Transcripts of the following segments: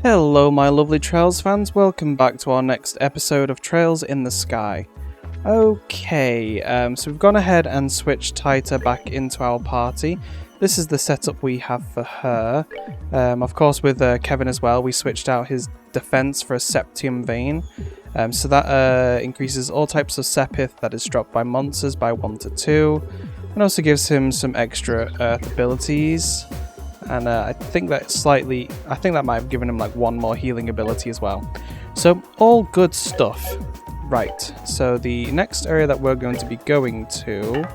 Hello my lovely Trails fans, welcome back to our next episode of Trails in the Sky. Okay, so we've gone ahead and switched Taita back into our party. This is the setup we have for her. Of course with Kevin as well, we switched out his defense for a Septium Vein. So that increases all types of Sepith that is dropped by monsters by 1 to 2. And also gives him some extra Earth abilities. And I think that might have given him like one more healing ability as well. So all good stuff. Right, so the next area that we're going to be going to,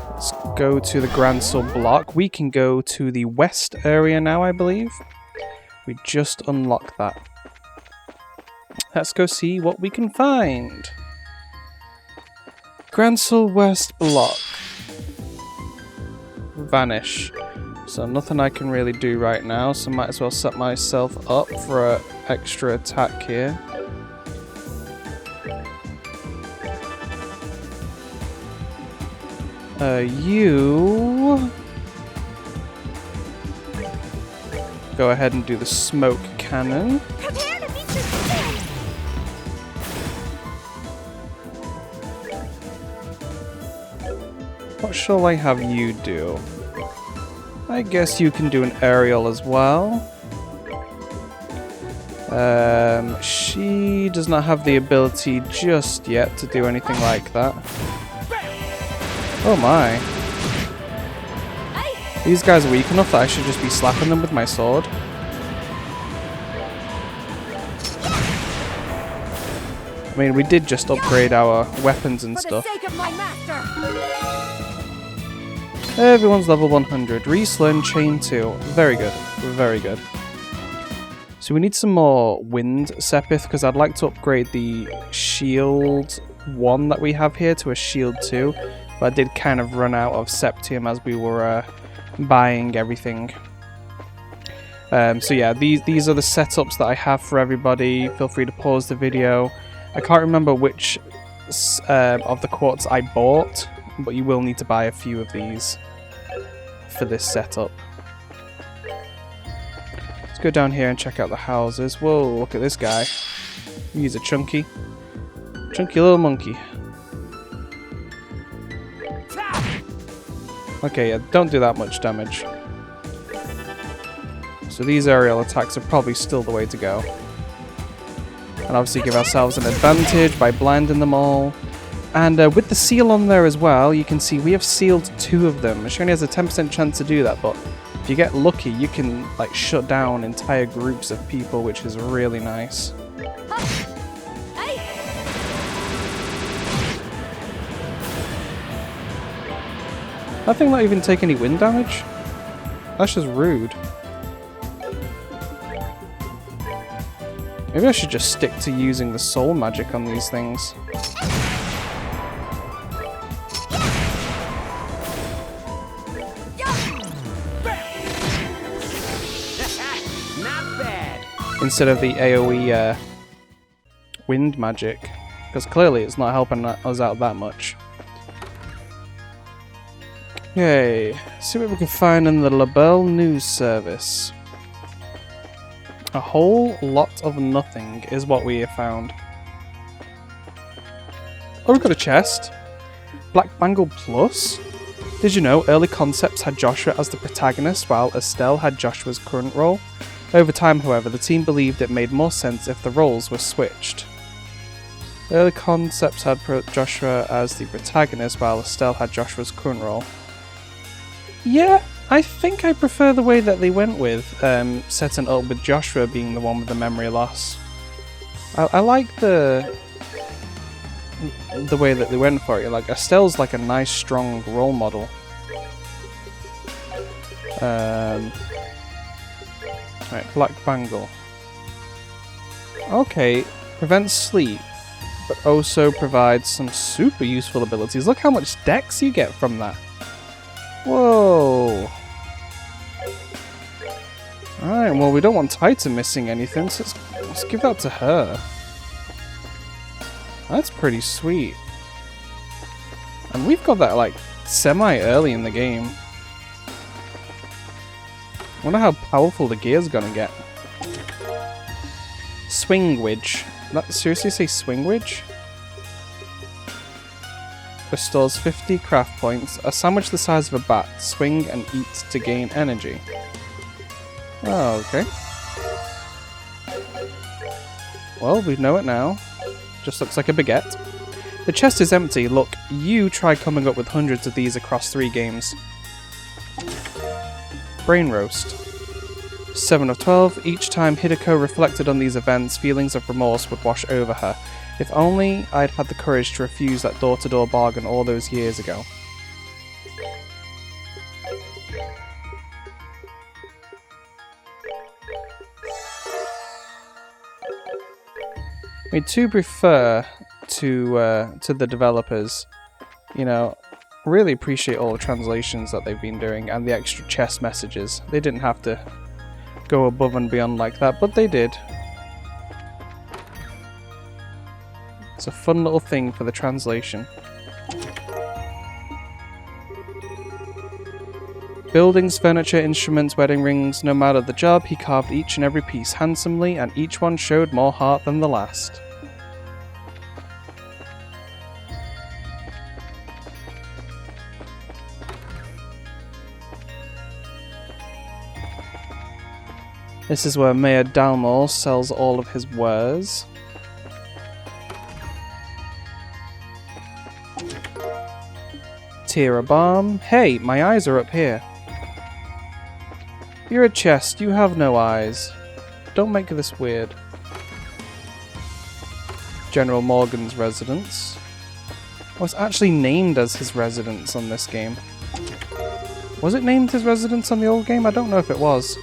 let's go to the Gransel block. We can go to the west area now, I believe. We just unlocked that. Let's go see what we can find. Gransel West block. Vanish. So nothing I can really do right now, so might as well set myself up for an extra attack here. You go ahead and do the smoke cannon. What shall I have you do? I guess you can do an aerial as well. She does not have the ability just yet to do anything like that. Oh my. These guys are weak enough that I should just be slapping them with my sword. I mean, we did just upgrade our weapons and stuff. Everyone's level 100. Re-Learn Chain 2. Very good. Very good. So we need some more Wind Sepith, because I'd like to upgrade the Shield 1 that we have here to a Shield 2. But I did kind of run out of Septium as we were buying everything. So yeah, these are the setups that I have for everybody. Feel free to pause the video. I can't remember which of the quartz I bought, but you will need to buy a few of these for this setup. Let's go down here and check out the houses. Whoa, look at this guy. He's a chunky little monkey. Okay, yeah, don't do that much damage. So these aerial attacks are probably still the way to go. And obviously give ourselves an advantage by blinding them all. And with the seal on there as well, you can see we have sealed 2 of them. She only has a 10% chance to do that, but if you get lucky, you can like shut down entire groups of people, which is really nice. I think not even take any wind damage. That's just rude. Maybe I should just stick to using the soul magic on these things. Instead of the AoE wind magic, because clearly it's not helping us out that much. Okay, see what we can find in the Labelle News Service. A whole lot of nothing is what we have found. Oh, we've got a chest. Black Bangle Plus. Did you know early concepts had Joshua as the protagonist while Estelle had Joshua's current role? Over time, however, the team believed it made more sense if the roles were switched. Early concepts had Joshua as the protagonist while Estelle had Joshua's current role. Yeah, I think I prefer the way that they went with setting up with Joshua being the one with the memory loss. I like the way that they went for it. Like Estelle's like a nice, strong role model. Right, Black Bangle. Okay, prevents sleep, but also provides some super useful abilities. Look how much dex you get from that. Whoa. Alright, well we don't want Taita missing anything, so let's give that to her. That's pretty sweet. And we've got that like semi-early in the game. I wonder how powerful the gear's gonna get. Swingwidge. Seriously say Swingwidge? Restores 50 craft points. A sandwich the size of a bat. Swing and eat to gain energy. Oh, okay. Well, we know it now. Just looks like a baguette. The chest is empty. Look, you try coming up with hundreds of these across 3 games. Brain roast. 7 of 12. Each time Hideko reflected on these events, feelings of remorse would wash over her. If only I'd had the courage to refuse that door-to-door bargain all those years ago. I mean, to be fair to the developers, you know, really appreciate all the translations that they've been doing and the extra chest messages. They didn't have to go above and beyond like that, but they did. It's a fun little thing for the translation. Buildings, furniture, instruments, wedding rings, no matter the job, he carved each and every piece handsomely, and each one showed more heart than the last. This is where Mayor Dalmor sells all of his wares. Tira Balm. Hey, my eyes are up here. You're a chest, you have no eyes. Don't make this weird. General Morgan's residence. Oh, it's actually named as his residence on this game. Was it named his residence on the old game? I don't know if it was.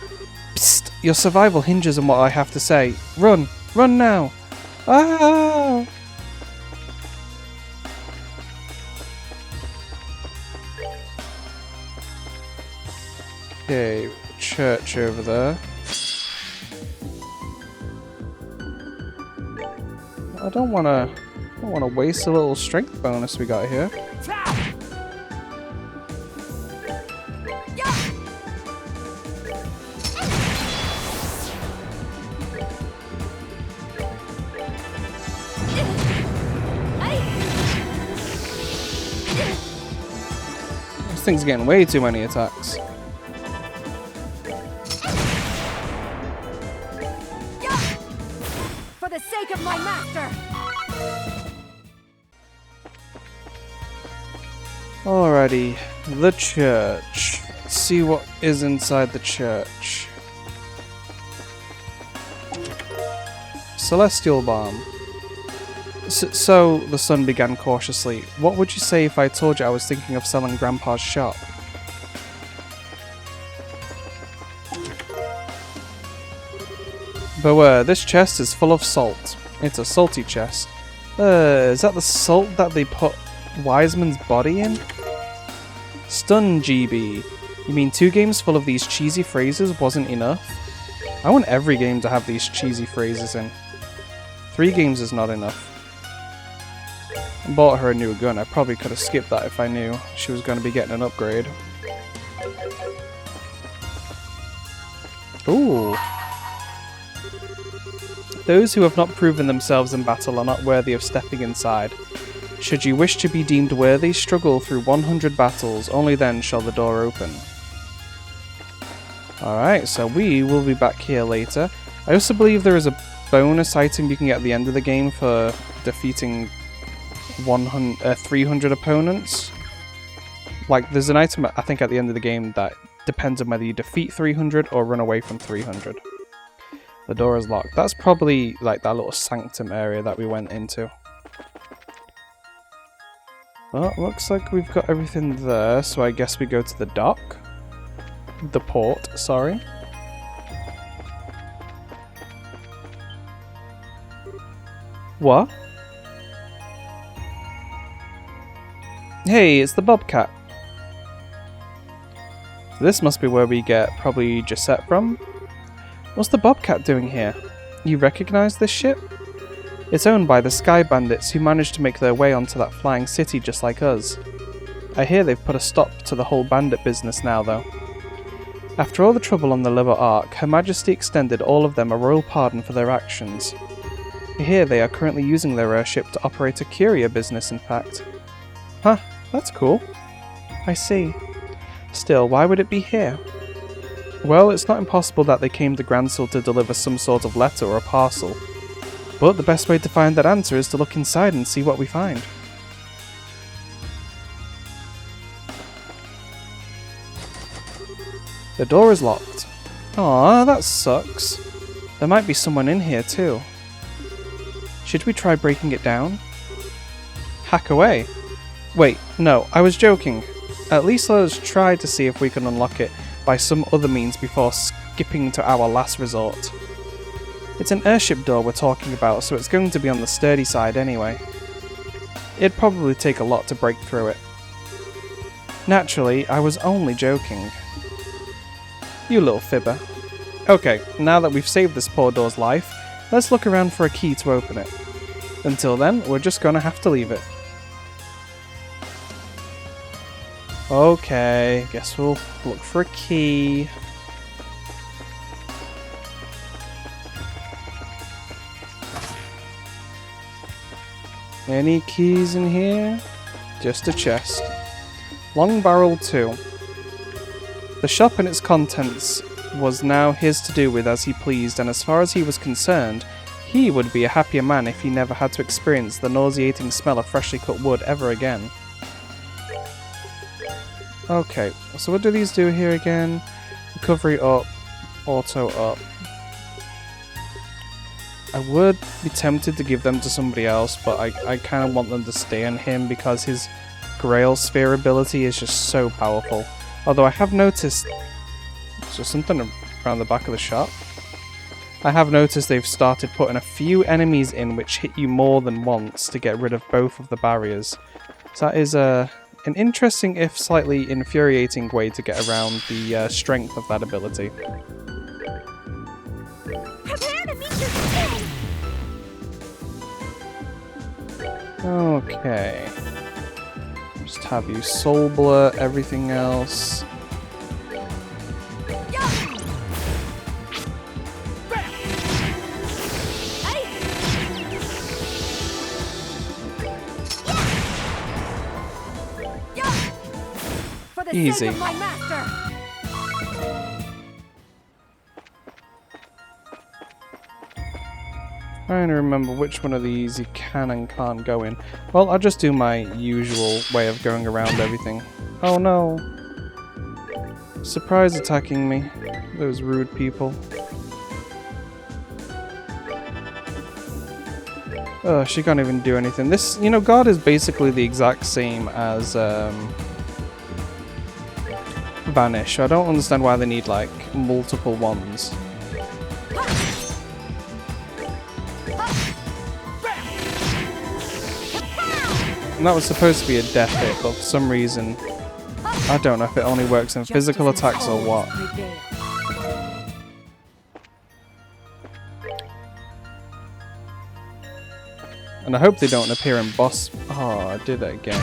Psst! Your survival hinges on what I have to say. Run! Run now! Ah! Okay, church over there. I don't wanna waste a little strength bonus we got here. This thing's getting way too many attacks. For the sake of my master. Alrighty, the church. Let's see what is inside the church. Celestial Balm. So, the son began cautiously. What would you say if I told you I was thinking of selling Grandpa's shop? Beware, this chest is full of salt. It's a salty chest. Is that the salt that they put Wiseman's body in? Stun GB. You mean 2 games full of these cheesy phrases wasn't enough? I want every game to have these cheesy phrases in. 3 games is not enough. I bought her a new gun. I probably could have skipped that if I knew she was going to be getting an upgrade. Ooh. Those who have not proven themselves in battle are not worthy of stepping inside. Should you wish to be deemed worthy, struggle through 100 battles. Only then shall the door open. Alright, so we will be back here later. I also believe there is a bonus item you can get at the end of the game for defeating 300 opponents. Like, there's an item, I think, at the end of the game that depends on whether you defeat 300 or run away from 300. The door is locked. That's probably, like, that little sanctum area that we went into. Well, looks like we've got everything there, so I guess we go to the dock. The port, sorry. What? Hey, it's the Bobcat. This must be where we get probably Gisette from. What's the Bobcat doing here? You recognize this ship? It's owned by the Sky Bandits who managed to make their way onto that flying city just like us. I hear they've put a stop to the whole bandit business now though. After all the trouble on the Liber Ark, Her Majesty extended all of them a royal pardon for their actions. Here they are currently using their airship to operate a courier business, in fact. Huh, that's cool. I see. Still, why would it be here? Well, it's not impossible that they came to Grandsill to deliver some sort of letter or a parcel. But the best way to find that answer is to look inside and see what we find. The door is locked. Aw, that sucks. There might be someone in here too. Should we try breaking it down? Hack away. Wait, no, I was joking. At least let us try to see if we can unlock it by some other means before skipping to our last resort. It's an airship door we're talking about, so it's going to be on the sturdy side anyway. It'd probably take a lot to break through it. Naturally, I was only joking. You little fibber. Okay, now that we've saved this poor door's life, let's look around for a key to open it. Until then, we're just gonna have to leave it. Okay, guess we'll look for a key. Any keys in here? Just a chest. Long barrel 2. The shop and its contents was now his to do with as he pleased, and as far as he was concerned, he would be a happier man if he never had to experience the nauseating smell of freshly cut wood ever again. Okay, so what do these do here again? Recovery up, auto up. I would be tempted to give them to somebody else, but I kind of want them to stay on him because his Grail Sphere ability is just so powerful. Although I have noticed... Is there something around the back of the shop? I have noticed they've started putting a few enemies in which hit you more than once to get rid of both of the barriers. So that is an interesting, if slightly infuriating way to get around the strength of that ability. Prepare to meet your king! Okay. Just have you soul blur everything else. Easy. Of my master. Trying to remember which one of these you can and can't go in. Well, I'll just do my usual way of going around everything. Oh no! Surprise attacking me. Those rude people. Oh, she can't even do anything. This, you know, God is basically the exact same as Vanish. I don't understand why they need like multiple ones. And that was supposed to be a death hit, but for some reason, I don't know if it only works in physical attacks or what. And I hope they don't appear in boss... Oh, I did it again.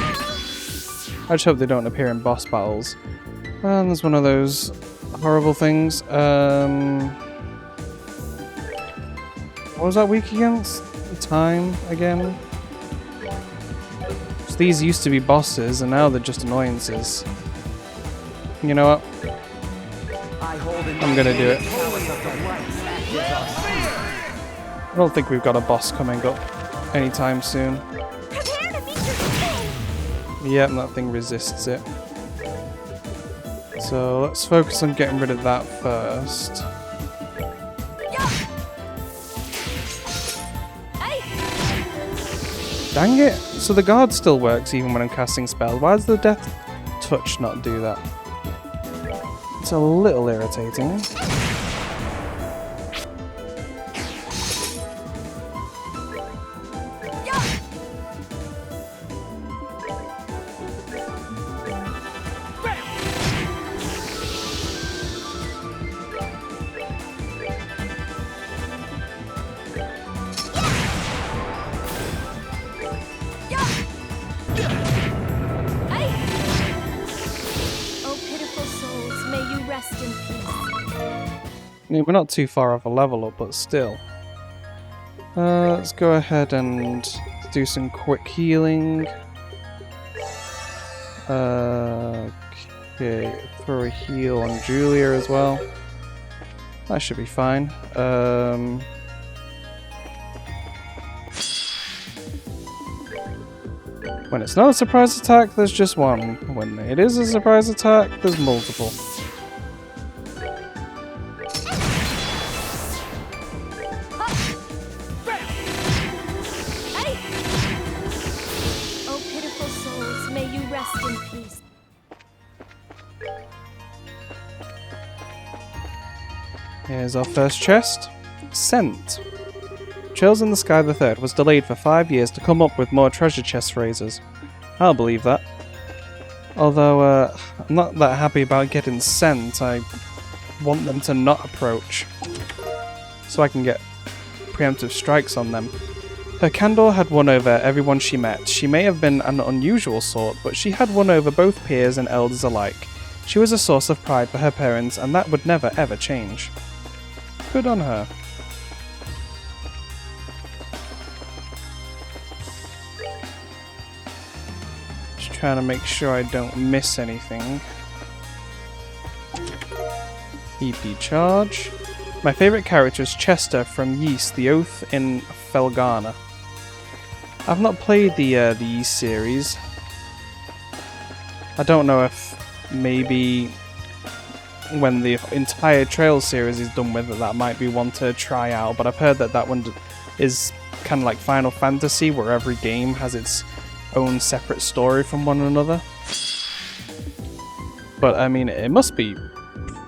I just hope they don't appear in boss battles. And there's one of those horrible things. What was that weak against? Time again? So these used to be bosses, and now they're just annoyances. You know what? I'm gonna do it. I don't think we've got a boss coming up anytime soon. Yep, that thing resists it. So let's focus on getting rid of that first. Dang it! So the guard still works even when I'm casting spells. Why does the death touch not do that? It's a little irritating. Oh, pitiful souls, may you rest in peace. mean, we're not too far off a level up, but still. Let's go ahead and do some quick healing. Okay, throw a heal on Julia as well. That should be fine. When it's not a surprise attack, there's just one. When it is a surprise attack, there's multiple. Oh, pitiful souls, may you rest in peace. Here's our first chest. Scent. Trails in the Sky the Third was delayed for 5 years to come up with more treasure chest phrases. I'll believe that. Although, I'm not that happy about getting sent. I want them to not approach, so I can get preemptive strikes on them. Her candor had won over everyone she met. She may have been an unusual sort, but she had won over both peers and elders alike. She was a source of pride for her parents, and that would never ever change. Good on her. Just trying to make sure I don't miss anything. EP charge. My favourite character is Chester from Yeast, the Oath in Felgana. I've not played the Yeast series. I don't know if maybe when the entire Trails series is done with it, that might be one to try out, but I've heard that that one is kind of like Final Fantasy, where every game has its own separate story from one another. But I mean, it must be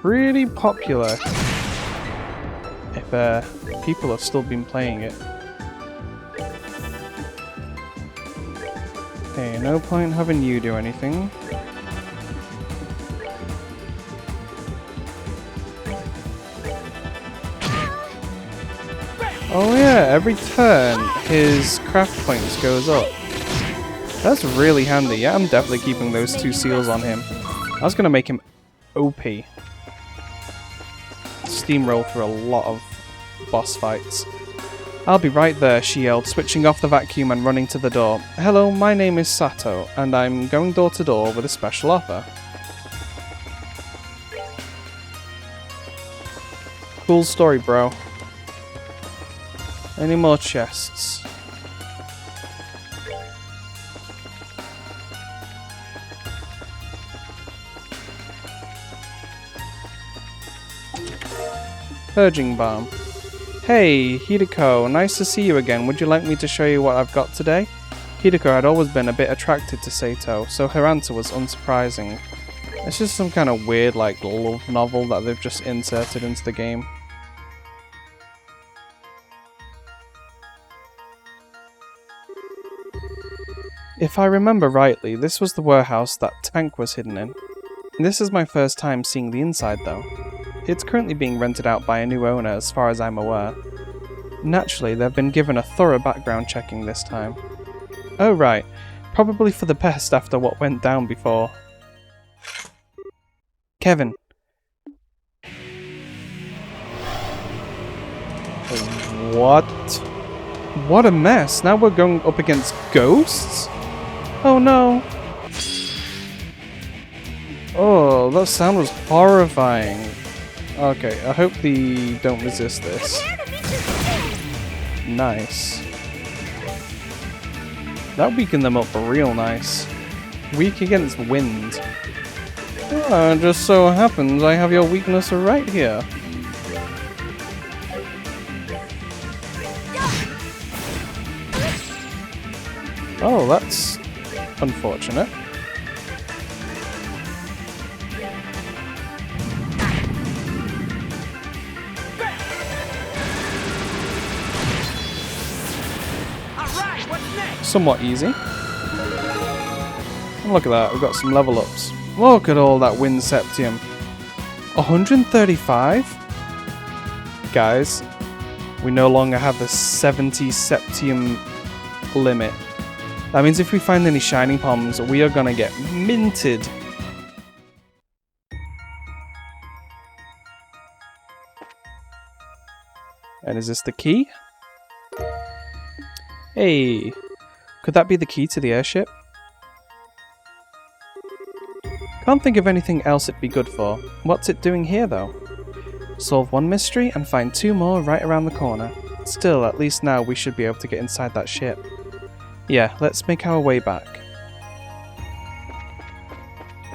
pretty popular if people have still been playing it. Okay, no point having you do anything. Oh yeah, every turn his craft points goes up. That's really handy. Yeah, I'm definitely keeping those 2 seals on him. I was gonna make him OP. Steamroll through a lot of boss fights. I'll be right there, she yelled, switching off the vacuum and running to the door. Hello, my name is Sato, and I'm going door to door with a special offer. Cool story, bro. Any more chests? Purging Balm. Hey, Hideko, nice to see you again. Would you like me to show you what I've got today? Hideko had always been a bit attracted to Sato, so her answer was unsurprising. It's just some kind of weird, like, love novel that they've just inserted into the game. If I remember rightly, this was the warehouse that Tank was hidden in. This is my first time seeing the inside though. It's currently being rented out by a new owner as far as I'm aware. Naturally, they've been given a thorough background checking this time. Oh right, probably for the best after what went down before. Kevin. What? What a mess, now we're going up against ghosts? Oh no! Oh, that sound was horrifying. Okay, I hope they don't resist this. Nice. That weakened them up real nice. Weak against wind. Oh, just so happens I have your weakness right here. Oh, that's unfortunate. Somewhat easy. And look at that, we've got some level ups. Look at all that wind septium. 135? Guys, we no longer have the 70 septium limit. That means if we find any shining palms, we are gonna get minted. And is this the key? Hey, could that be the key to the airship? Can't think of anything else it'd be good for. What's it doing here though? Solve one mystery and find 2 more right around the corner. Still, at least now we should be able to get inside that ship. Yeah, let's make our way back.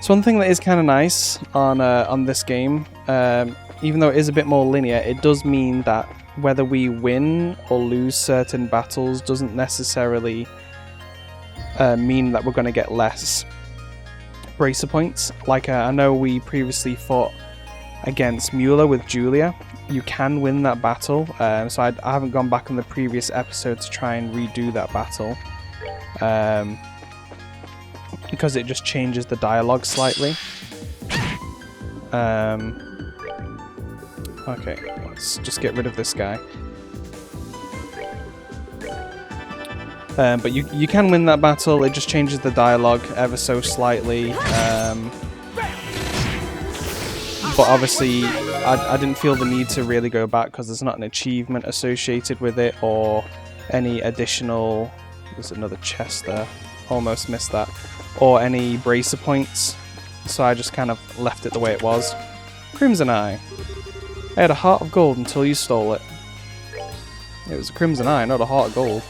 So one thing that is kind of nice on this game, even though it is a bit more linear, it does mean that whether we win or lose certain battles doesn't necessarily mean that we're going to get less bracer points. Like I know we previously fought against Mueller with Julia. You can win that battle, so I haven't gone back on the previous episode to try and redo that battle. Because it just changes the dialogue slightly. Okay, let's just get rid of this guy. But you can win that battle, it just changes the dialogue ever so slightly. But obviously, I didn't feel the need to really go back because there's not an achievement associated with it or any additional... There's another chest there. Almost missed that. Or any bracer points. So I just kind of left it the way it was. Crimson Eye. I had a heart of gold until you stole it. It was a Crimson Eye, not a heart of gold.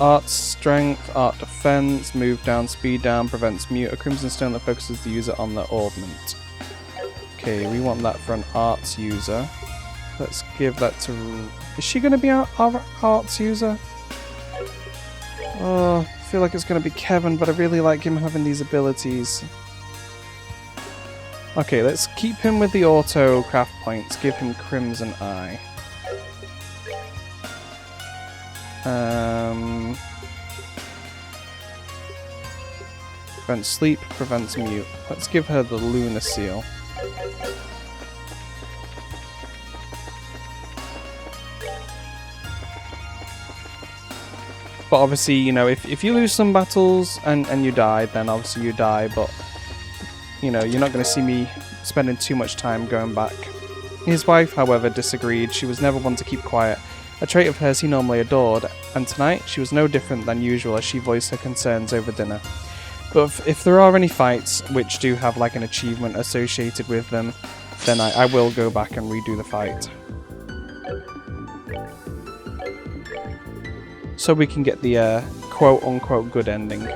Art strength, art defense, move down, speed down, prevents mute. A crimson stone that focuses the user on the ornament. Okay, we want that for an arts user. Let's give that to... Is she going to be our arts user? Oh, I feel like it's going to be Kevin, but I really like him having these abilities. Okay, let's keep him with the auto craft points. Give him Crimson Eye. Prevents sleep, prevents mute. Let's give her the Lunar Seal. But obviously, you know, if you lose some battles and you die, then obviously you die, but you know, you're not going to see me spending too much time going back. His wife, however, disagreed. She was never one to keep quiet, a trait of hers he normally adored, and tonight she was no different than usual as she voiced her concerns over dinner. But if there are any fights which do have like an achievement associated with them, then I will go back and redo the fight. So we can get the quote-unquote good ending.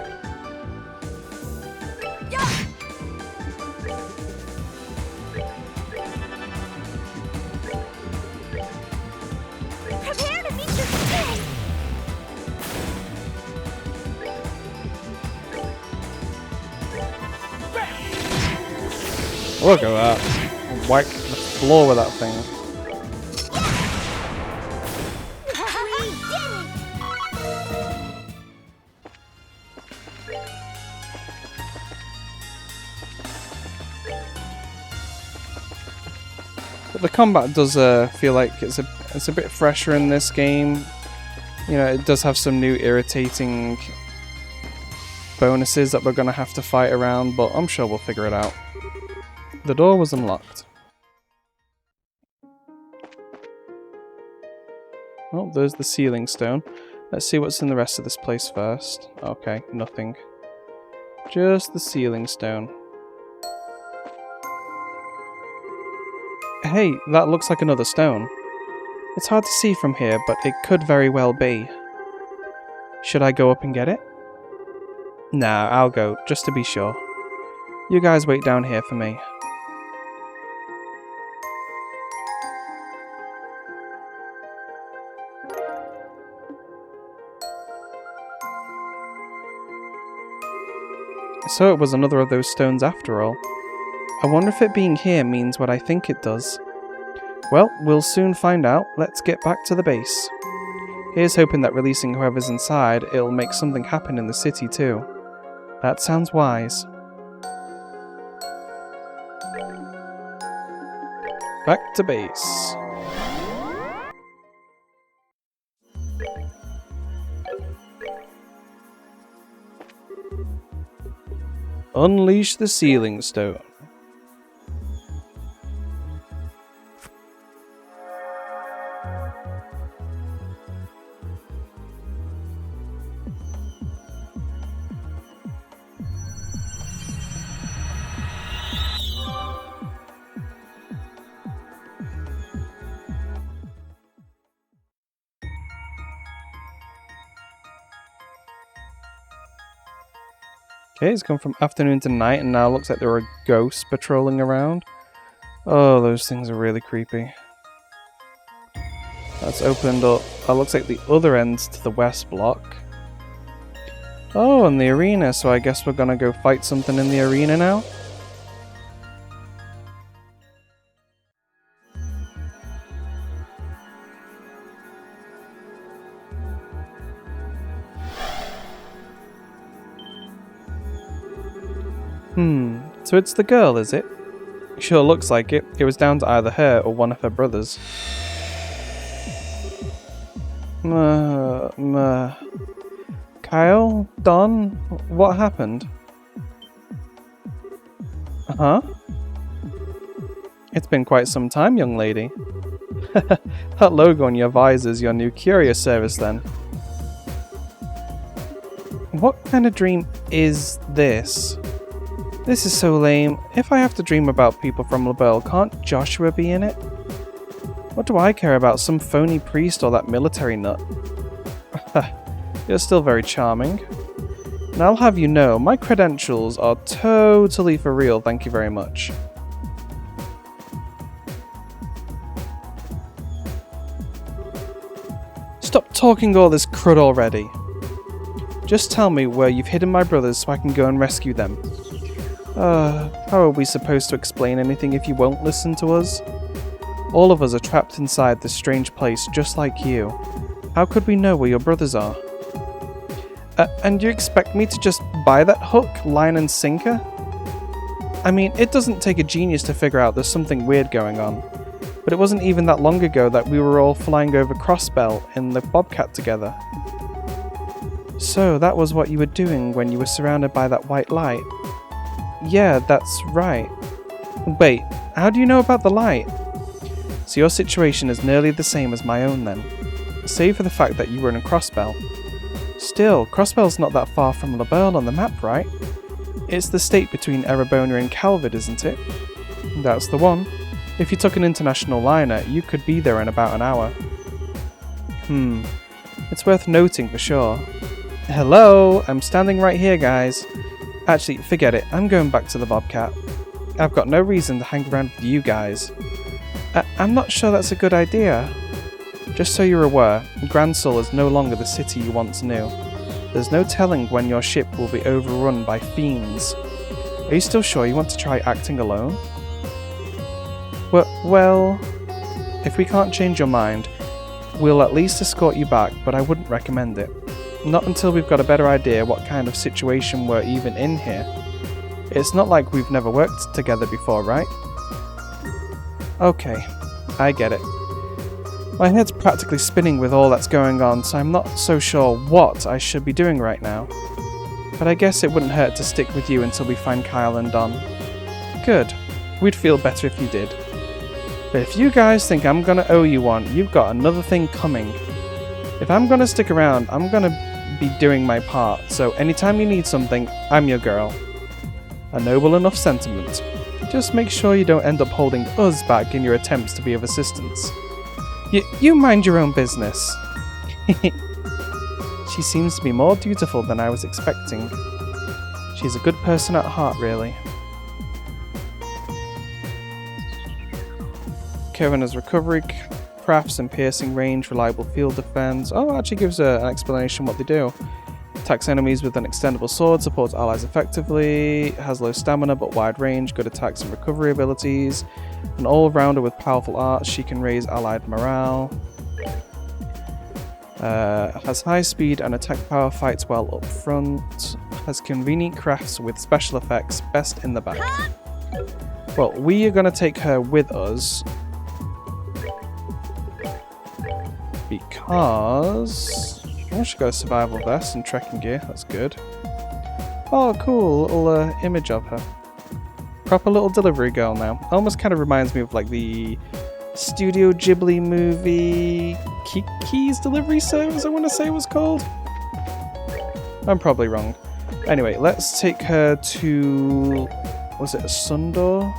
Look at that. Wipe the floor with that thing. But the combat does feel like it's a bit fresher in this game. You know, it does have some new irritating bonuses that we're going to have to fight around, but I'm sure we'll figure it out. The door was unlocked. Oh, there's the sealing stone. Let's see what's in the rest of this place first. Okay, nothing. Just the sealing stone. Hey, that looks like another stone. It's hard to see from here, but it could very well be. Should I go up and get it? Nah, I'll go, just to be sure. You guys wait down here for me. So it was another of those stones after all. I wonder if it being here means what I think it does. Well, we'll soon find out. Let's get back to the base. Here's hoping that releasing whoever's inside, it'll make something happen in the city too. That sounds wise. Back to base. Unleash the sealing stone. Okay, it's gone from afternoon to night, and now it looks like there are ghosts patrolling around. Oh, those things are really creepy. That's opened up. That looks like the other end's to the west block. Oh, and the arena, so I guess we're gonna go fight something in the arena now? So it's the girl, is it? Sure looks like it. It was down to either her or one of her brothers. Kyle? Don? What happened? Uh-huh? It's been quite some time, young lady. That logo on your visor's your new courier service then. What kind of dream is this? This is so lame. If I have to dream about people from LaBelle, can't Joshua be in it? What do I care about some phony priest or that military nut? You're still very charming. And I'll have you know, my credentials are totally for real, thank you very much. Stop talking all this crud already. Just tell me where you've hidden my brothers so I can go and rescue them. How are we supposed to explain anything if you won't listen to us? All of us are trapped inside this strange place just like you. How could we know where your brothers are? And you expect me to just buy that hook, line and sinker? I mean, it doesn't take a genius to figure out there's something weird going on. But it wasn't even that long ago that we were all flying over Crossbell in the Bobcat together. So that was what you were doing when you were surrounded by that white light? Yeah, that's right. Wait, how do you know about the light? So your situation is nearly the same as my own then. Save for the fact that you were in Crossbell. Still, Crossbell's not that far from LaBelle on the map, right? It's the state between Erebonia and Calvert, isn't it? That's the one. If you took an international liner, you could be there in about an hour. It's worth noting for sure. Hello, I'm standing right here, guys. Actually, forget it, I'm going back to the Bobcat. I've got no reason to hang around with you guys. I'm not sure that's a good idea. Just so you're aware, Gransul is no longer the city you once knew. There's no telling when your ship will be overrun by fiends. Are you still sure you want to try acting alone? Well, if we can't change your mind, we'll at least escort you back, but I wouldn't recommend it. Not until we've got a better idea what kind of situation we're even in here. It's not like we've never worked together before, right? Okay, I get it. My head's practically spinning with all that's going on, so I'm not so sure what I should be doing right now. But I guess it wouldn't hurt to stick with you until we find Kyle and Don. Good. We'd feel better if you did. But if you guys think I'm gonna owe you one, you've got another thing coming. If I'm gonna stick around, I'm gonna be doing my part, so anytime you need something, I'm your girl. A noble enough sentiment. Just make sure you don't end up holding us back in your attempts to be of assistance. You mind your own business. She seems to be more dutiful than I was expecting. She's a good person at heart, really. Kevin has recovery crafts and piercing range, reliable field defense. Oh, it actually gives an explanation what they do. Attacks enemies with an extendable sword, supports allies effectively, has low stamina but wide range, good attacks and recovery abilities. An all-rounder with powerful arts, she can raise allied morale. Has high speed and attack power, fights well up front. Has convenient crafts with special effects, best in the back. Well, we are going to take her with us. Because... oh, she got a survival vest and trekking gear, that's good. Oh, cool, little image of her. Proper little delivery girl now. Almost kind of reminds me of like the Studio Ghibli movie Kiki's Delivery Service, I want to say it was called. I'm probably wrong. Anyway, let's take her to... was it a Sundor?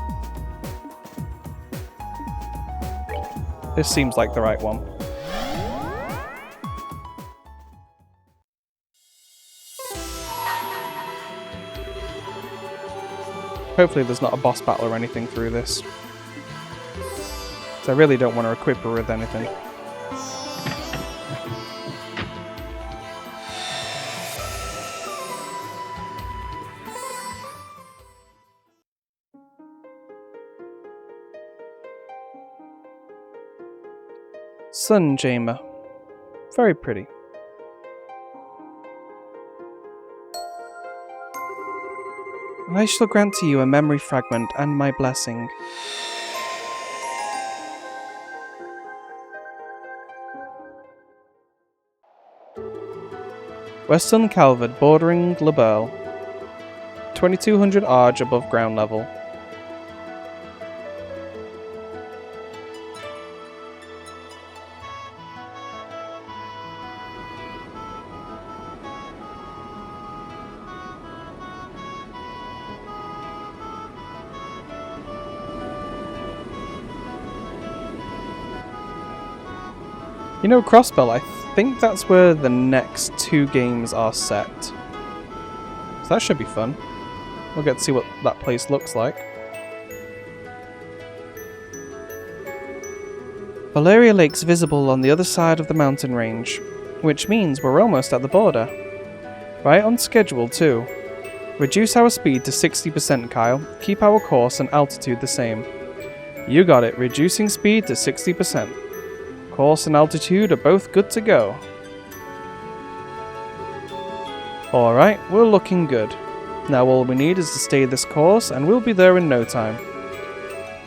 This seems like the right one. Hopefully there's not a boss battle or anything through this. So I really don't want to equip her with anything. Sun Chamber. Very pretty. I shall grant to you a memory fragment and my blessing. Western Calvert, bordering Laberle. 2200 Arge above ground level. You know, Crossbell, I think that's where the next 2 games are set. So that should be fun. We'll get to see what that place looks like. Valeria Lake's visible on the other side of the mountain range, which means we're almost at the border. Right on schedule too. Reduce our speed to 60%, Kyle. Keep our course and altitude the same. You got it, reducing speed to 60%. Course and altitude are both good to go. Alright, we're looking good. Now all we need is to stay this course and we'll be there in no time.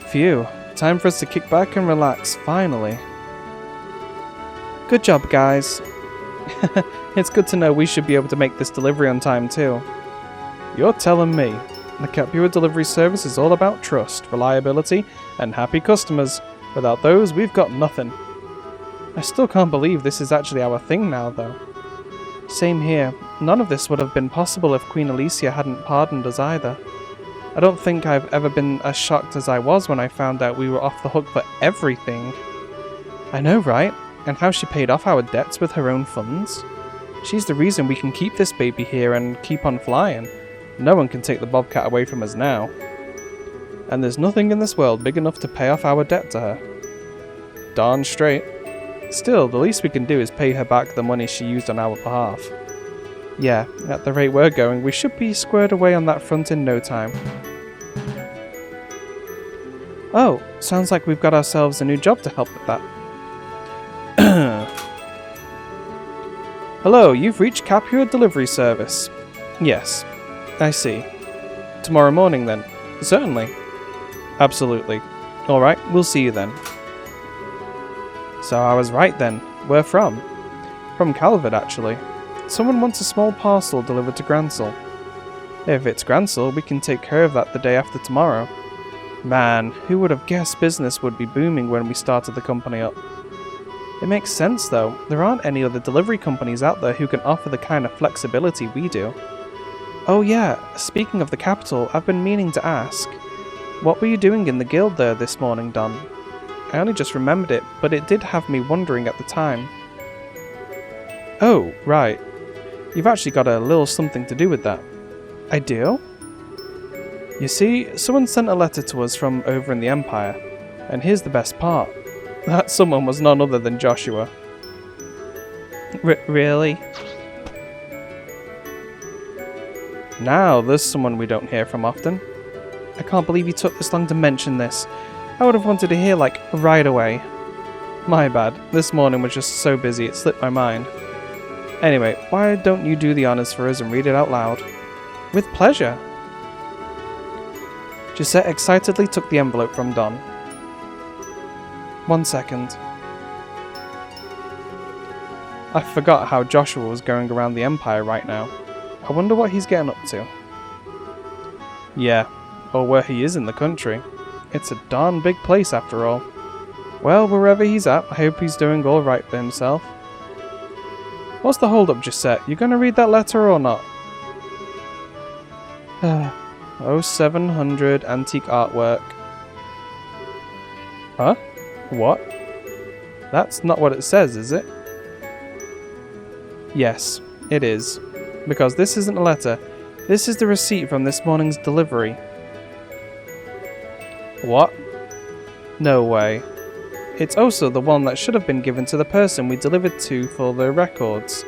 Phew, time for us to kick back and relax, finally. Good job, guys. It's good to know we should be able to make this delivery on time too. You're telling me. The Capua delivery service is all about trust, reliability, and happy customers. Without those, we've got nothing. I still can't believe this is actually our thing now, though. Same here. None of this would have been possible if Queen Alicia hadn't pardoned us either. I don't think I've ever been as shocked as I was when I found out we were off the hook for everything. I know, right? And how she paid off our debts with her own funds. She's the reason we can keep this baby here and keep on flying. No one can take the Bobcat away from us now. And there's nothing in this world big enough to pay off our debt to her. Darn straight. Still, the least we can do is pay her back the money she used on our behalf. Yeah, at the rate we're going, we should be squared away on that front in no time. Oh, sounds like we've got ourselves a new job to help with that. Hello, you've reached Capua Delivery Service. Yes, I see. Tomorrow morning then? Certainly. Absolutely. Alright, we'll see you then. So I was right then. Where from? From Calvert, actually. Someone wants a small parcel delivered to Gransel. If it's Gransel, we can take care of that the day after tomorrow. Man, who would have guessed business would be booming when we started the company up? It makes sense though. There aren't any other delivery companies out there who can offer the kind of flexibility we do. Oh yeah, speaking of the capital, I've been meaning to ask. What were you doing in the guild there this morning, Don? I only just remembered it, but it did have me wondering at the time. Oh, right. You've actually got a little something to do with that. I do? You see, someone sent a letter to us from over in the Empire, and here's the best part. That someone was none other than Joshua. Really? Now, there's someone we don't hear from often. I can't believe you took this long to mention this. I would have wanted to hear, like, right away. My bad. This morning was just so busy it slipped my mind. Anyway, why don't you do the honors for us and read it out loud? With pleasure. Gisette excitedly took the envelope from Don. 1 second. I forgot how Joshua was going around the Empire right now. I wonder what he's getting up to. Yeah, or where he is in the country. It's a darn big place after all. Well, wherever he's at, I hope he's doing alright for himself. What's the hold up, Gisette? You gonna read that letter or not? 0700 antique artwork. Huh? What? That's not what it says, is it? Yes, it is. Because this isn't a letter. This is the receipt from this morning's delivery. What? No way. It's also the one that should have been given to the person we delivered to for their records.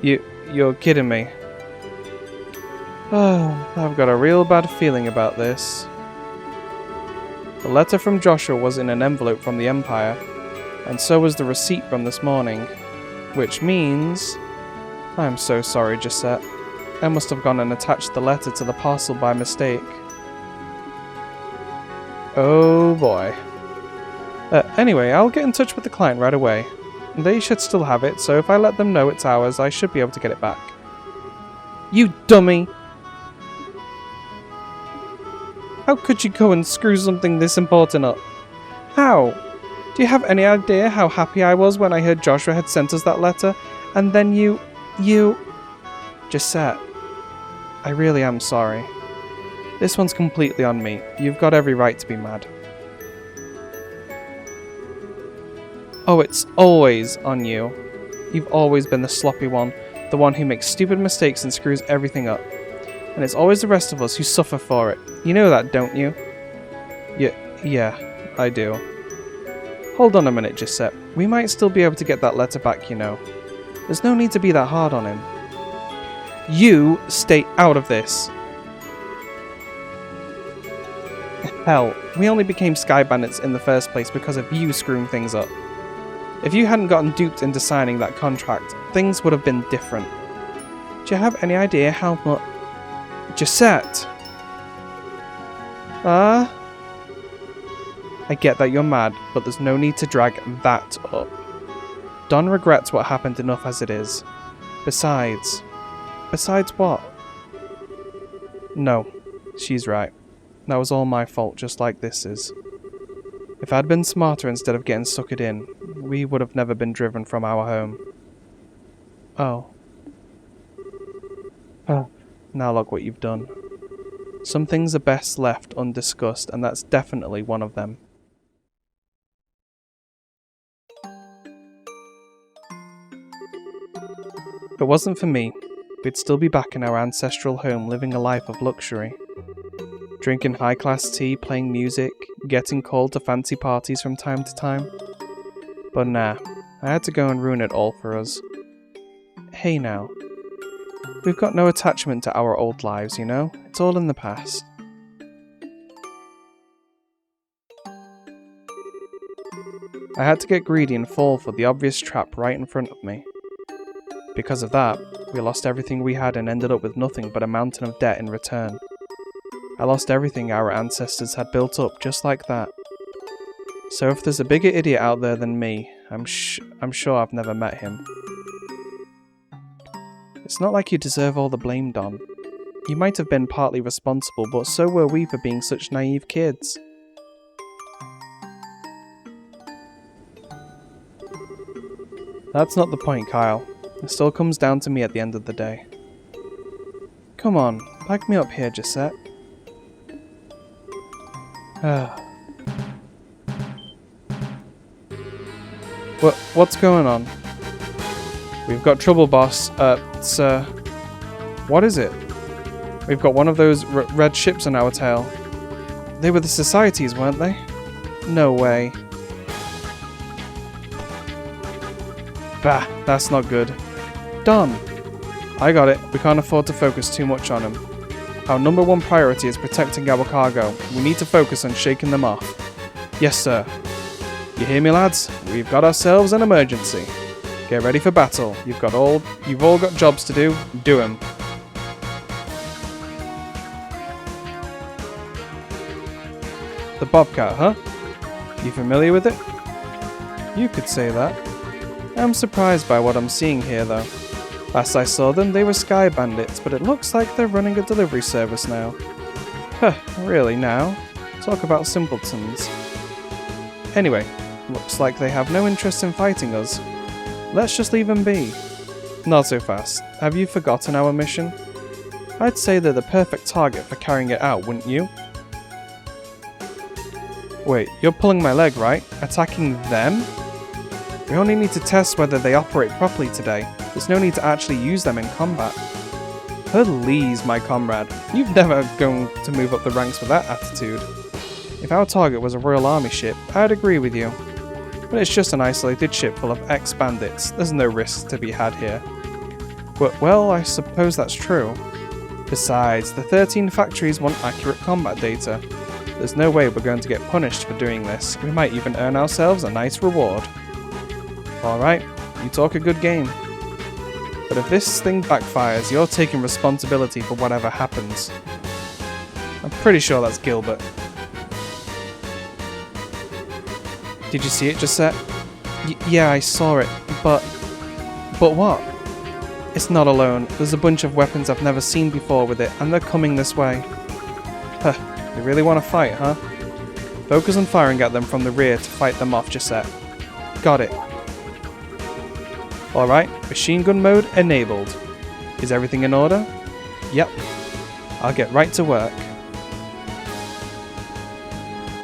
You're kidding me. Oh, I've got a real bad feeling about this. The letter from Joshua was in an envelope from the Empire, and so was the receipt from this morning. Which means... I'm so sorry, Gisette. I must have gone and attached the letter to the parcel by mistake. Oh boy. Anyway, I'll get in touch with the client right away. They should still have it, so if I let them know it's ours, I should be able to get it back. You dummy! How could you go and screw something this important up? How? Do you have any idea how happy I was when I heard Joshua had sent us that letter? And then you... Gisette, I really am sorry. This one's completely on me. You've got every right to be mad. Oh, it's always on you. You've always been the sloppy one, the one who makes stupid mistakes and screws everything up. And it's always the rest of us who suffer for it. You know that, don't you? Yeah, I do. Hold on a minute, Gisette. We might still be able to get that letter back, you know. There's no need to be that hard on him. You stay out of this. Hell, we only became Sky Bandits in the first place because of you screwing things up. If you hadn't gotten duped into signing that contract, things would have been different. Do you have any idea how much... Gisette! I get that you're mad, but there's no need to drag that up. Don regrets what happened enough as it is. Besides what? No, she's right. That was all my fault, just like this is. If I'd been smarter instead of getting suckered in, we would have never been driven from our home. Oh. Now look what you've done. Some things are best left undiscussed, and that's definitely one of them. If it wasn't for me, we'd still be back in our ancestral home living a life of luxury. Drinking high-class tea, playing music, getting called to fancy parties from time to time. But nah, I had to go and ruin it all for us. Hey now. We've got no attachment to our old lives, you know? It's all in the past. I had to get greedy and fall for the obvious trap right in front of me. Because of that, we lost everything we had and ended up with nothing but a mountain of debt in return. I lost everything our ancestors had built up just like that. So if there's a bigger idiot out there than me, I'm sure I've never met him. It's not like you deserve all the blame, Don. You might have been partly responsible, but so were we for being such naive kids. That's not the point, Kyle. It still comes down to me at the end of the day. Come on, back me up here, Gisette. What's going on? We've got trouble, boss. Sir. What is it? We've got one of those red ships on our tail. They were the Societies, weren't they? No way. Bah, that's not good. Don! I got it. We can't afford to focus too much on him. Our number one priority is protecting our cargo. We need to focus on shaking them off. Yes, sir. You hear me, lads? We've got ourselves an emergency. Get ready for battle. You've all got jobs to do. Do them. The Bobcat, huh? You familiar with it? You could say that. I'm surprised by what I'm seeing here, though. Last I saw them, they were Sky Bandits, but it looks like they're running a delivery service now. Huh, really now? Talk about simpletons. Anyway, Looks like they have no interest in fighting us. Let's just leave them be. Not so fast. Have you forgotten our mission? I'd say they're the perfect target for carrying it out, wouldn't you? Wait, you're pulling my leg, right? Attacking them? We only need to test whether they operate properly today. There's no need to actually use them in combat. Please, my comrade. You've never going to move up the ranks with that attitude. If our target was a Royal Army ship, I'd agree with you. But it's just an isolated ship full of ex-bandits. There's no risk to be had here. But, well, I suppose that's true. Besides, the 13 factories want accurate combat data. There's no way we're going to get punished for doing this. We might even earn ourselves a nice reward. Alright, you talk a good game. But if this thing backfires, you're taking responsibility for whatever happens. I'm pretty sure that's Gilbert. Did you see it just set? Yeah, I saw it, but what? It's not alone. There's a bunch of weapons I've never seen before with it, and they're coming this way. Huh, they really want to fight, huh? Focus on firing at them from the rear to fight them off, Gisette. Got it. Alright, machine gun mode enabled. Is everything in order? Yep. I'll get right to work.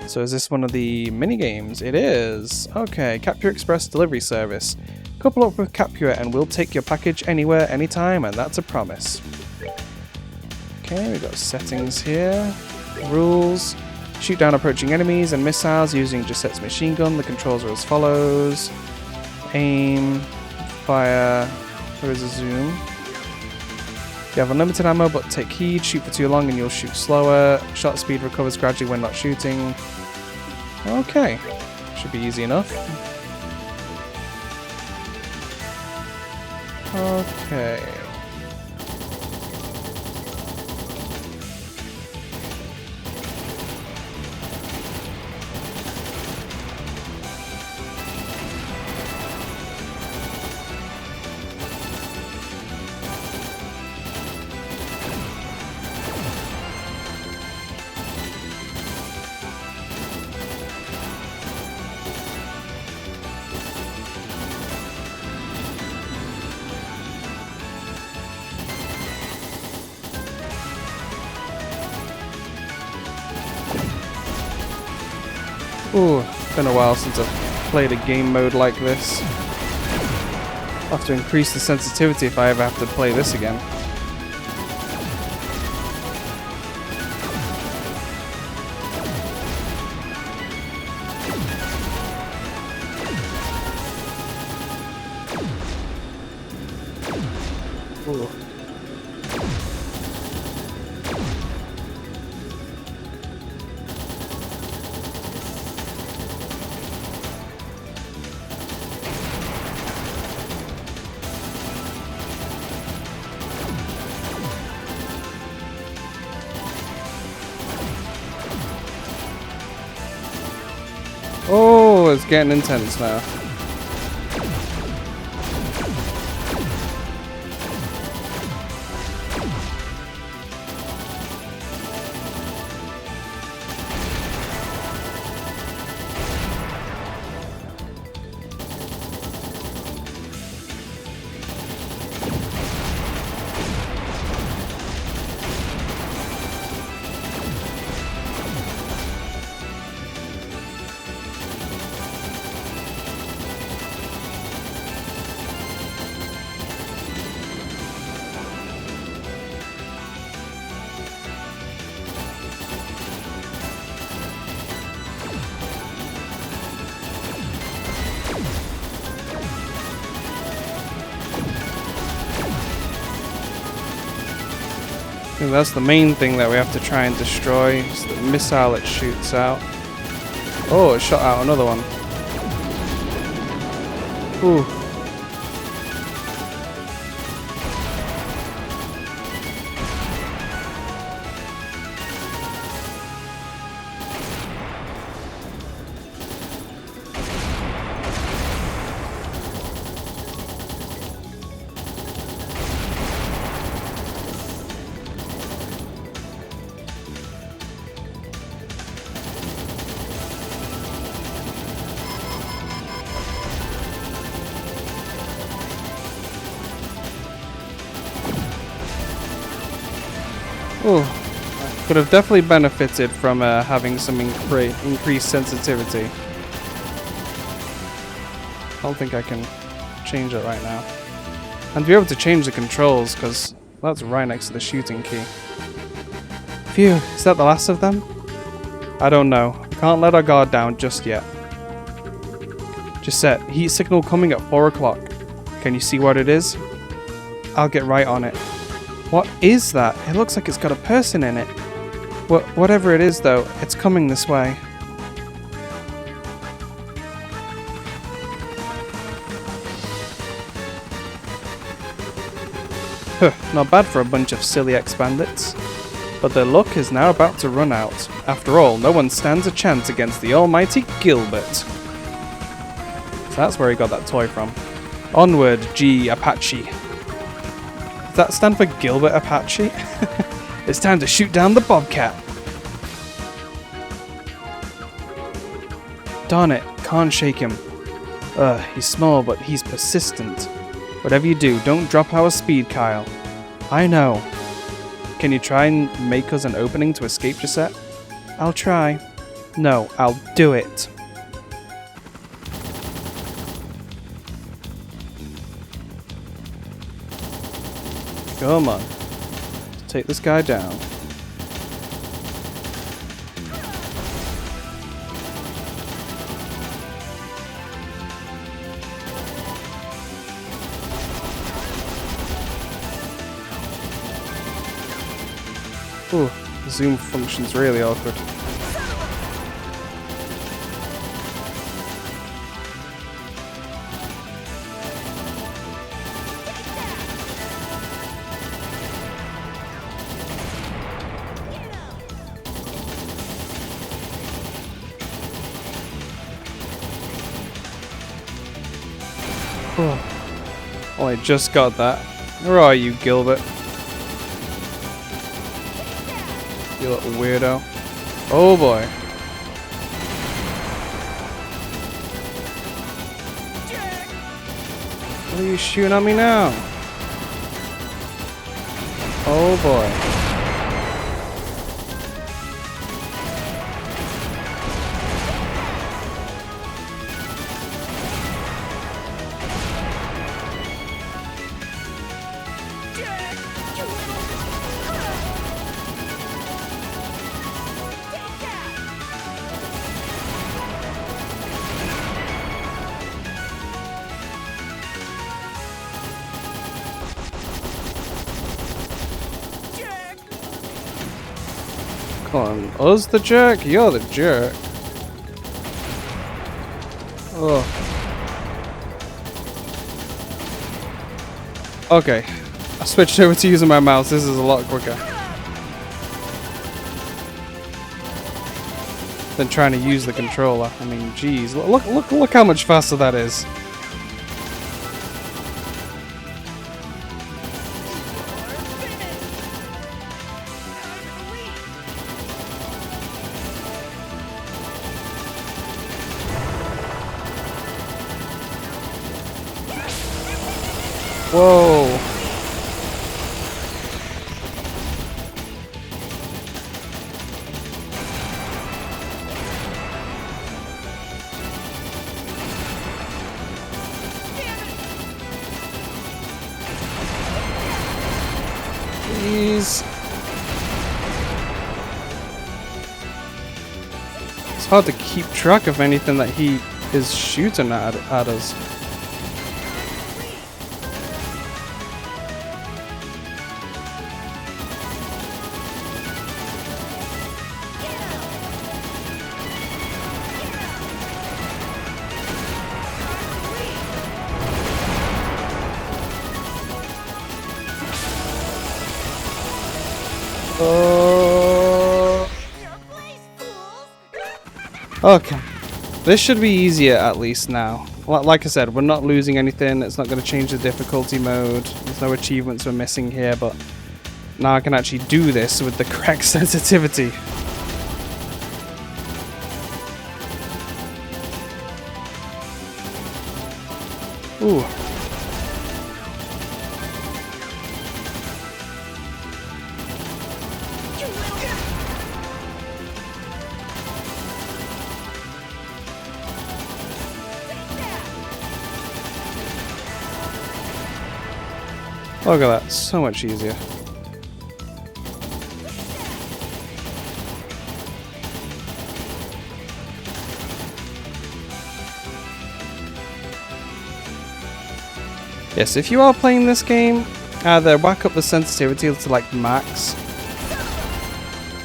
So is this one of the mini-games? It is! Okay, Capure Express Delivery Service. Couple up with Capure and we'll take your package anywhere, anytime, and that's a promise. Okay, we've got settings here. Rules. Shoot down approaching enemies and missiles using Gisette's machine gun. The controls are as follows. Aim. Fire. There is a zoom. You have unlimited ammo, but take heed. Shoot for too long and you'll shoot slower. Shot speed recovers gradually when not shooting. Okay. Should be easy enough. Okay. Ooh, it's been a while since I've played a game mode like this. I'll have to increase the sensitivity if I ever have to play this again. Ooh. Oh, it's getting intense now. I think that's the main thing that we have to try and destroy. It's the missile it shoots out. Oh, it shot out another one. Ooh. Could have definitely benefited from having some increased sensitivity. I don't think I can change it right now. And to be able to change the controls, because that's right next to the shooting key. Phew, is that the last of them? I don't know. We can't let our guard down just yet. Just set. Heat signal coming at 4 o'clock. Can you see what it is? I'll get right on it. What is that? It looks like it's got a person in it. Whatever it is, though, it's coming this way. Huh, not bad for a bunch of silly ex-bandits. But their luck is now about to run out. After all, no one stands a chance against the almighty Gilbert. So that's where he got that toy from. Onward, G Apache. Does that stand for Gilbert Apache? It's time to shoot down the Bobcat. Darn it, can't shake him. He's small, but he's persistent. Whatever you do, don't drop our speed, Kyle. I know. Can you try and make us an opening to escape, Gisette? I'll try. No, I'll do it. Come on. Let's take this guy down. Ooh, the zoom function's really awkward. Oh, I just got that. Where are you, Gilbert? You little weirdo. Oh boy. What are you shooting at me now? Oh boy. Come on, us the jerk? You're the jerk. Oh. Okay. I switched over to using my mouse. This is a lot quicker than trying to use the controller. I mean, geez. Look how much faster that is. Whoa. Jeez. It's hard to keep track of anything that he is shooting at us. Okay. This should be easier at least now. Like I said, we're not losing anything. It's not going to change the difficulty mode. There's no achievements we're missing here, but now I can actually do this with the correct sensitivity. Ooh. Look at that, so much easier. Yes, if you are playing this game, either whack up the sensitivity to like max,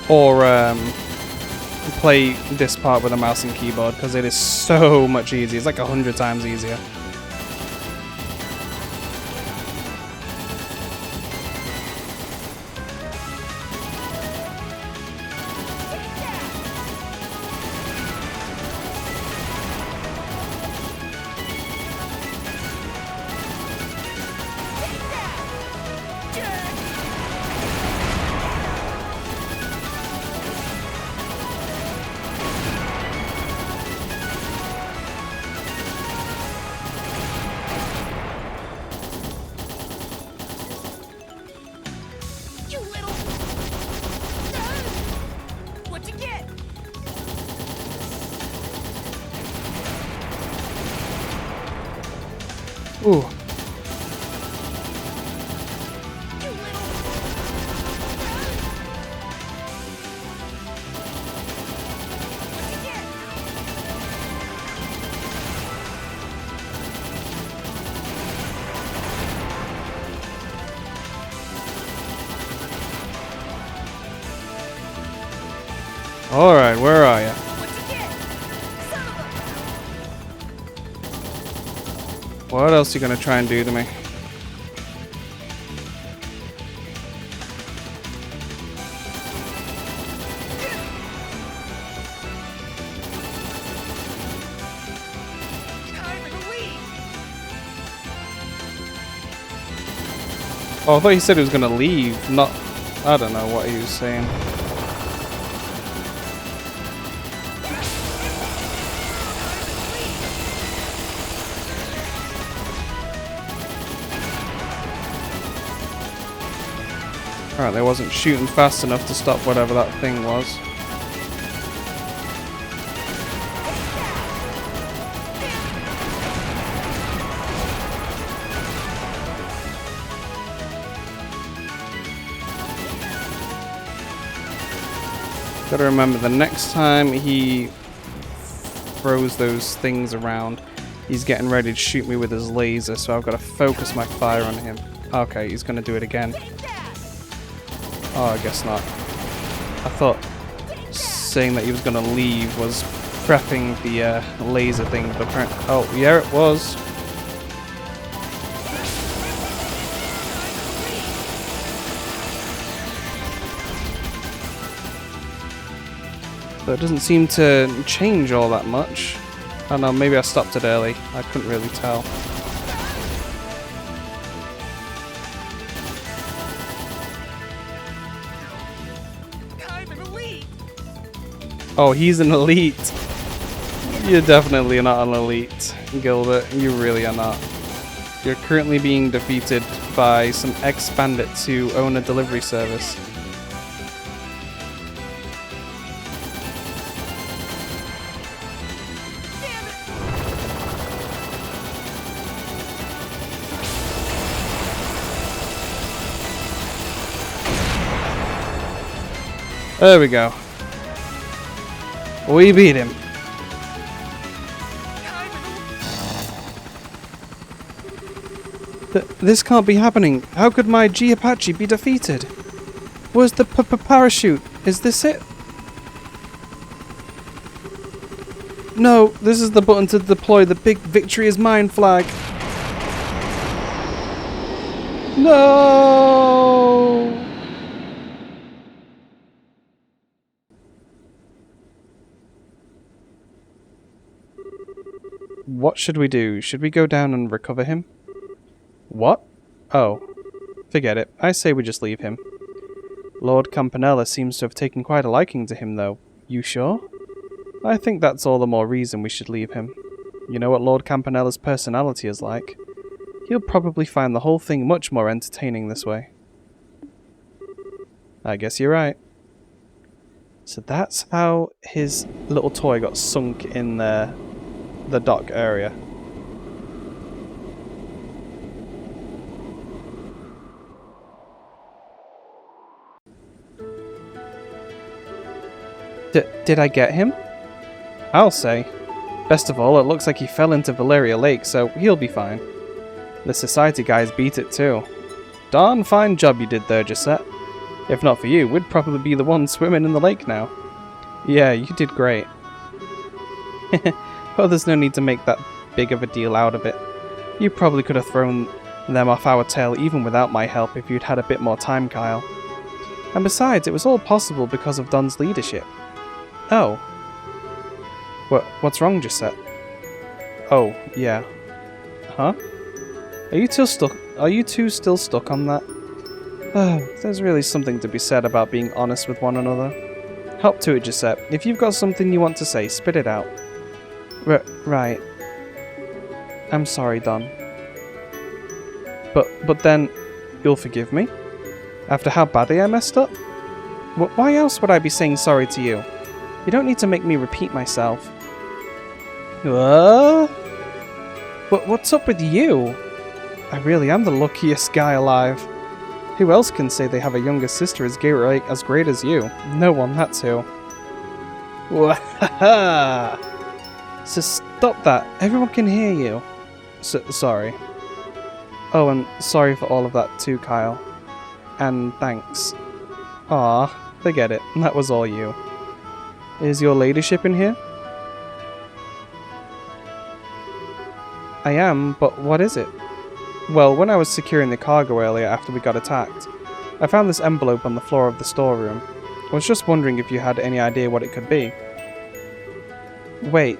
or play this part with a mouse and keyboard, because it is so much easier. It's like 100 times easier. Ooh. Alright, where are you? What else are you gonna try and do to me? Oh, I thought he said he was gonna leave, not... I don't know what he was saying. Alright, they wasn't shooting fast enough to stop whatever that thing was. Gotta remember, the next time he throws those things around, he's getting ready to shoot me with his laser, so I've got to focus my fire on him. Okay, he's gonna do it again. Oh, I guess not. I thought saying that he was gonna leave was prepping the laser thing, but apparently... Oh, yeah, it was. But it doesn't seem to change all that much. I don't know, maybe I stopped it early. I couldn't really tell. Oh, he's an elite. You're definitely not an elite, Gilbert. You really are not. You're currently being defeated by some ex-bandits who own a delivery service. There we go. We beat him. This can't be happening. How could my G Apache be defeated? Where's the parachute? Is this it? No, this is the button to deploy the big victory is mine flag. No! What should we do? Should we go down and recover him? What? Oh. Forget it. I say we just leave him. Lord Campanella seems to have taken quite a liking to him, though. You sure? I think that's all the more reason we should leave him. You know what Lord Campanella's personality is like. He'll probably find the whole thing much more entertaining this way. I guess you're right. So that's how his little toy got sunk in the dock area. Did I get him? I'll say. Best of all, it looks like he fell into Valeria Lake, so he'll be fine. The society guys beat it too. Darn fine job you did there, Gisette. If not for you, we'd probably be the ones swimming in the lake now. Yeah, you did great. Well, there's no need to make that big of a deal out of it. You probably could have thrown them off our tail even without my help if you'd had a bit more time, Kyle. And besides, it was all possible because of Don's leadership. Oh. What's wrong, Gisette? Oh, yeah. Huh? Are you two still stuck on that? There's really something to be said about being honest with one another. Hop to it, Gisette. If you've got something you want to say, spit it out. Right. I'm sorry, Don. But then, you'll forgive me? After how badly I messed up? Why else would I be saying sorry to you? You don't need to make me repeat myself. What's up with you? I really am the luckiest guy alive. Who else can say they have a younger sister as great as you? No one, that's who. Wahaha! So stop that. Everyone can hear you. Sorry. Oh, and sorry for all of that too, Kyle. And thanks. Aw, forget it. That was all you. Is your ladyship in here? I am, but what is it? Well, when I was securing the cargo earlier after we got attacked, I found this envelope on the floor of the storeroom. I was just wondering if you had any idea what it could be. Wait.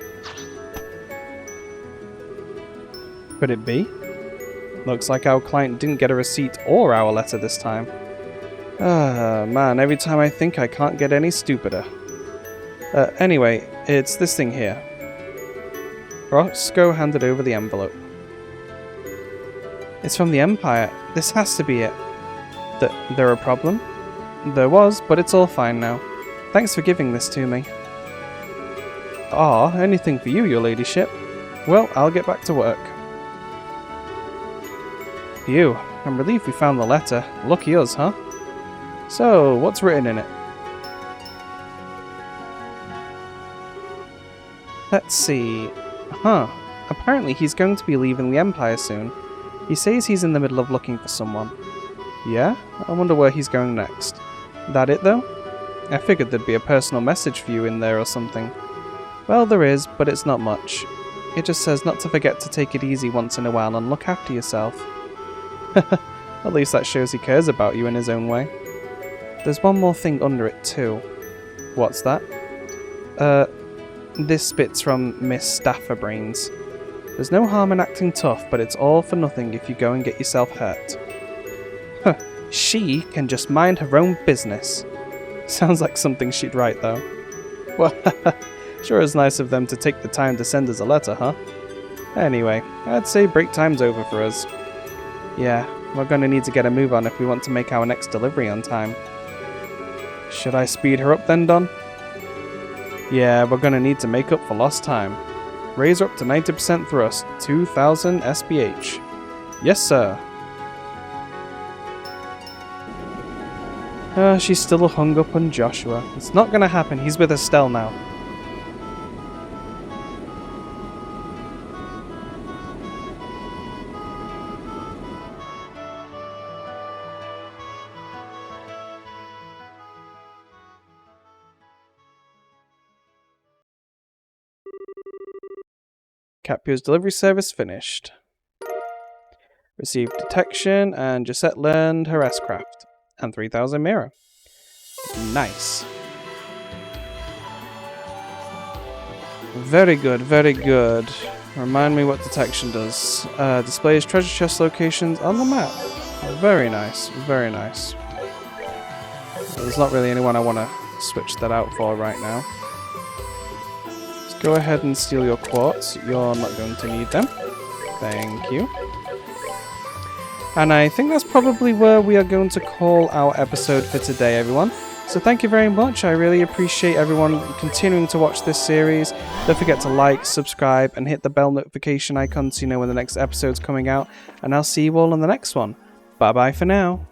Could it be? Looks like our client didn't get a receipt or our letter this time. Ah, man, every time I think I can't get any stupider. Anyway, it's this thing here. Roscoe handed over the envelope. It's from the Empire. This has to be it. There a problem? There was, but it's all fine now. Thanks for giving this to me. Ah, anything for you, your ladyship. Well, I'll get back to work. Phew, I'm relieved we found the letter. Lucky us, huh? So, what's written in it? Let's see. Huh. Apparently he's going to be leaving the Empire soon. He says he's in the middle of looking for someone. Yeah? I wonder where he's going next. That it, though? I figured there'd be a personal message for you in there or something. Well, there is, but it's not much. It just says not to forget to take it easy once in a while and look after yourself. At least that shows he cares about you in his own way. There's one more thing under it, too. What's that? This bit's from Miss Stafferbrains. There's no harm in acting tough, but it's all for nothing if you go and get yourself hurt. Huh, she can just mind her own business. Sounds like something she'd write, though. Well, sure is nice of them to take the time to send us a letter, huh? Anyway, I'd say break time's over for us. Yeah, we're gonna need to get a move on if we want to make our next delivery on time. Should I speed her up then, Don? Yeah, we're gonna need to make up for lost time. Raise her up to 90% thrust, 2000 SPH. Yes, sir. She's still hung up on Joshua. It's not gonna happen, he's with Estelle now. Capio's delivery service finished. Received detection, and Gisette learned her S-craft. And 3000 mirror. Nice. Very good, very good. Remind me what detection does. Displays treasure chest locations on the map. Very nice, very nice. There's not really anyone I want to switch that out for right now. Go ahead and steal your quartz. You're not going to need them. Thank you. And I think that's probably where we are going to call our episode for today, everyone. So thank you very much. I really appreciate everyone continuing to watch this series. Don't forget to like, subscribe, and hit the bell notification icon so you know when the next episode's coming out. And I'll see you all on the next one. Bye bye for now.